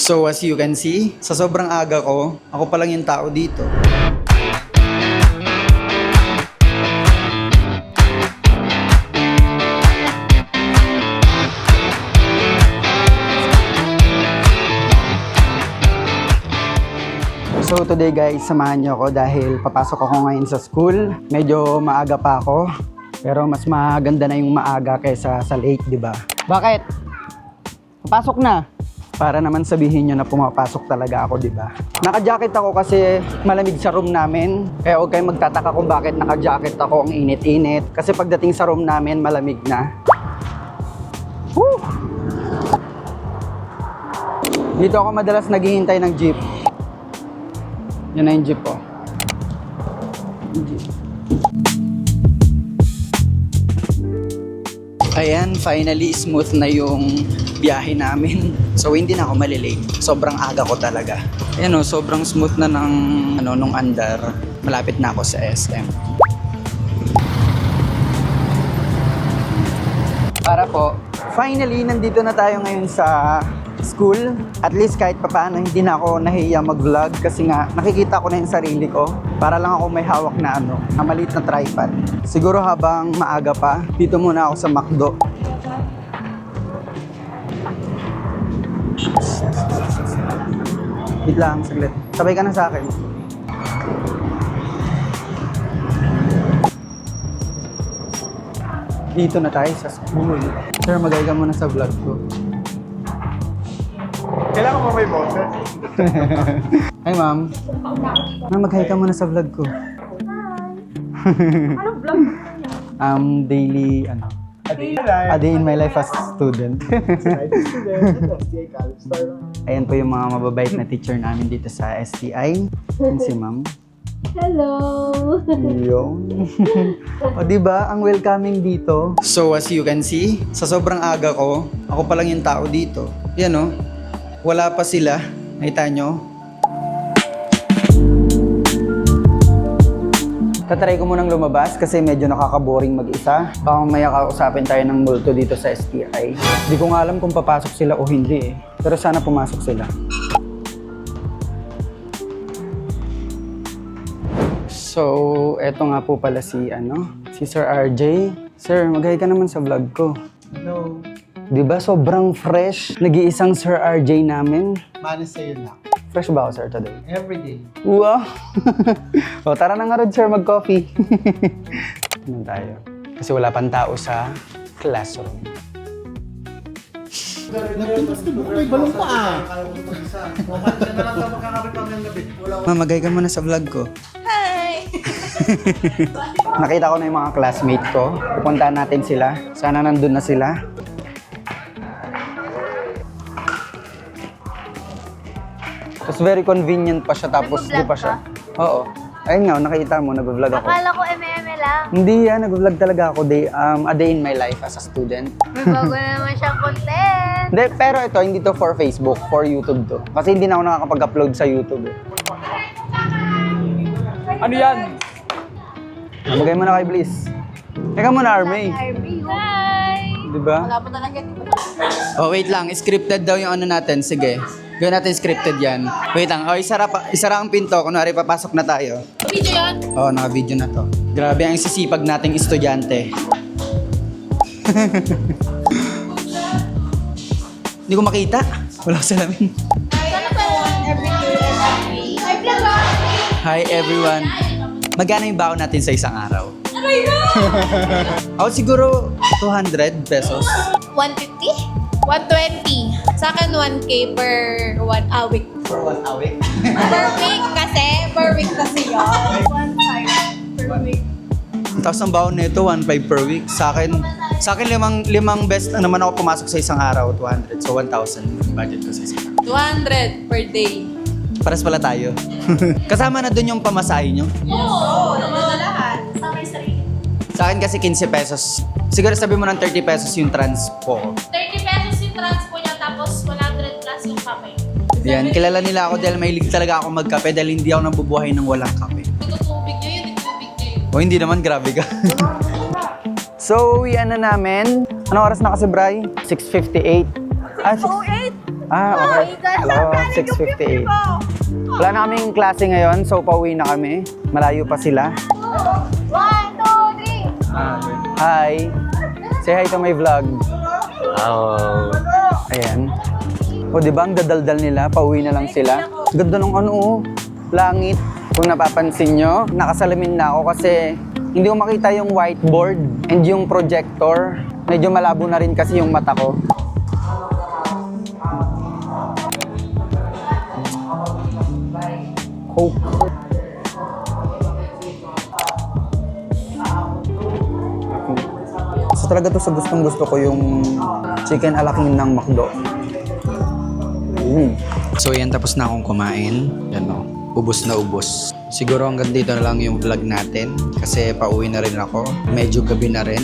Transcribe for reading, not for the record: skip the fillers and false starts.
So as you can see, sa sobrang aga ko, ako pa lang yung tao dito. So today guys, samahan niyo ako dahil papasok ako ngayon sa school. Medyo maaga pa ako, pero mas maganda na yung maaga kaysa sa late, di ba? Bakit? Papasok na! Para naman sabihin nyo na pumapasok talaga ako, di ba? Naka-jacket ako kasi malamig sa room namin. Kaya huwag kayong magtataka kung bakit naka-jacket ako, ang init-init. Kasi pagdating sa room namin, malamig na. Woo! Dito ako madalas naghihintay ng jeep. Yan na yung jeep po. Ayan, finally smooth na yung biyahe namin. So hindi na ako malilate. Sobrang aga ko talaga. Ayan o, sobrang smooth na nung andar. Malapit na ako sa SM. Para po, finally nandito na tayo ngayon sa school. At least kahit papaano hindi na ako nahiya mag-vlog kasi nga nakikita ko na yung sarili ko. Para lang ako may hawak na maliit na tripod. Siguro habang maaga pa, dito muna ako sa McDo. Wait lang, saglit. Sabay ka na sa akin. Dito na tayo sa school. Sir, magay ka muna sa vlog ko. Kailangan mo may boses? Hi, ma'am. Ma'am, mag-hi ka muna sa vlog ko. Anong vlog? Daily, a day in my life as student. Ayan po yung mga mababait na teacher namin dito sa STI. Yan si ma'am. Hello! Yung. O diba, ang welcoming dito. So as you can see, sa sobrang aga ko, ako pa lang yung tao dito. Yan o. Wala pa sila. Nakita nyo? Tatry ko munang lumabas kasi medyo nakaka-boring mag-isa. Baka mamaya kausapin tayo ng multo dito sa STI. Hindi ko nga alam kung papasok sila o hindi eh. Pero sana pumasok sila. So, eto nga po pala si Sir RJ. Sir, mag-hi ka naman sa vlog ko. Hello. Diba sobrang fresh? Nag-iisang Sir RJ namin. Manis sa'yo na. Fresh ba ako, sir, today? Everyday. Wow! O, tara na nga rin, sir, mag-coffee. Ano tayo? Kasi wala pang tao sa classroom. Nagtuntas na buko, may balong pa Mamagay ka muna sa vlog ko. Hi! Nakita ko na yung mga classmate ko. Pupuntahan natin sila. Sana nandun na sila. Tapos very convenient pa siya, tapos di pa siya. Oo. Ayun nga, nakita mo, nag-vlog ako. Akala ko MM lang. Hindi yan, nag-vlog talaga ako a day in my life as a student. May bago na naman siyang content. Hindi, pero ito, hindi to for Facebook, for YouTube to. Kasi hindi na ako nakakapag-upload sa YouTube. Ano yan? Namagay mo na kay Bliss. Teka muna, Armay. Hi! Diba? Wala pa talaga. Oh, wait lang. Scripted daw yung natin. Sige. Gawin natin scripted yan. Wait lang. Oh, isara ang pinto. Kunwari, papasok na tayo. Video yan? Oh, naka-video na to. Grabe ang sisipag nating estudyante. Hindi ko makita. Wala ko salamin. Sana pa Hi everyone. Magkano yung baon natin sa isang araw? Aray na! Ako siguro 200 pesos. 150? 120. Sa akin, 1K per week. For 1 week? Per week kasi. Per week kasi yun. 1.5 per week. Tapos ang baon nito, 1.5 per week. Sa akin limang best na naman ako pumasok sa isang araw, 200. So 1,000 budget ko sa isang araw. 200 per day. Pares pala tayo. Kasama na dun yung pamasahe nyo. Oo, naman na lahat. Sa may sarili. Sa akin kasi 15 pesos. Siguro sabi mo ng 30 pesos yung transpo ko. 30 pesos yung transpo niya, tapos 100 plus yung kamay. Yan, kilala nila ako dahil mahilig talaga ako magkape dahil hindi ako nabubuhay ng walang kape. Tubig niyo yun, tubig niyo yun. O hindi naman, grabe ka. So, uwian na namin. Anong oras na kasi, Bray? 6:58. Ah, 08? okay. Oh, Hello. 6:58. Wala na kaming klase ngayon, so pauwi na kami. Malayo pa sila. 1, 2, 3. Hi! Say hi to my vlog. Oh. Ayan. O diba ang dadaldal nila, pauwi na lang sila. Ganda ng ano oh, langit. Kung napapansin nyo, nakasalamin na ako kasi hindi ko makita yung whiteboard and yung projector. Medyo malabo na rin kasi yung mata ko. Coke. So talaga to sa gustong gusto ko yung chicken alaking ng McDo. So yan, tapos na akong kumain. Yan o, ubos na ubos. Siguro hanggang dito na lang yung vlog natin kasi pauwi na rin ako. Medyo gabi na rin.